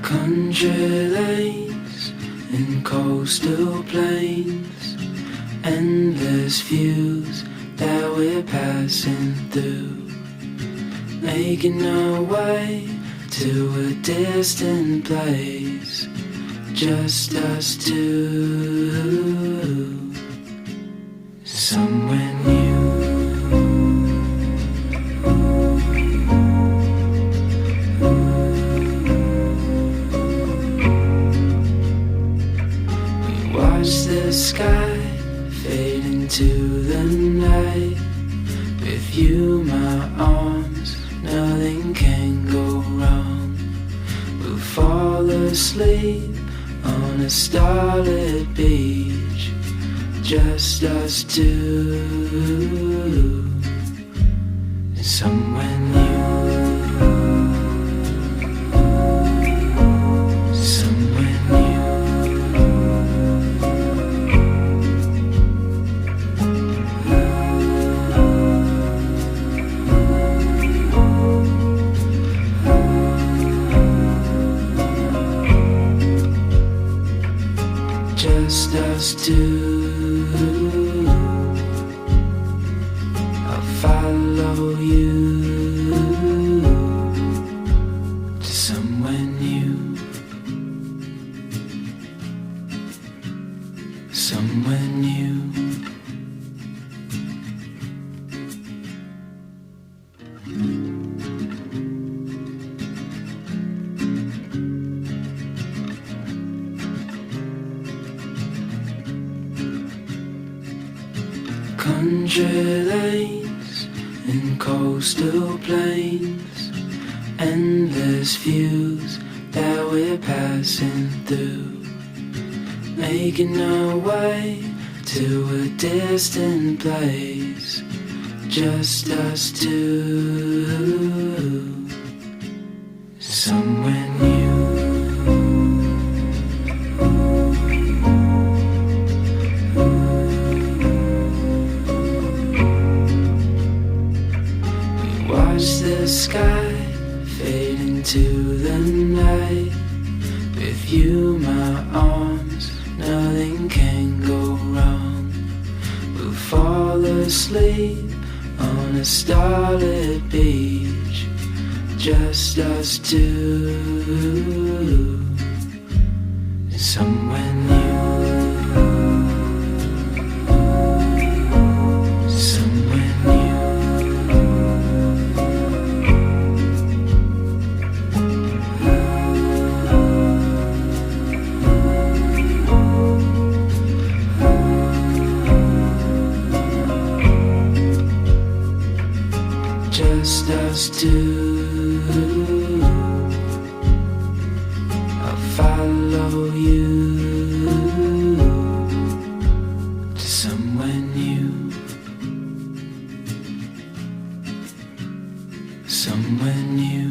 Country lanes and coastal plains, endless views that we're passing through, making our way to a distant place, just us two, somewhere new. Watch the sky fade into the night. With you, my arms, nothing can go wrong. We'll fall asleep on a starlit beach, just us two, somewhere new. Just us two, I'll follow you to somewhere new, somewhere new. Country lanes and coastal plains, endless views that we're passing through, making our way to a distant place, just us two, somewhere new. Watch the sky fade into the night. With you, my arms, nothing can go wrong. We'll fall asleep on a starlit beach, just us two, somewhere new. Just us two, I'll follow you to somewhere new, somewhere new.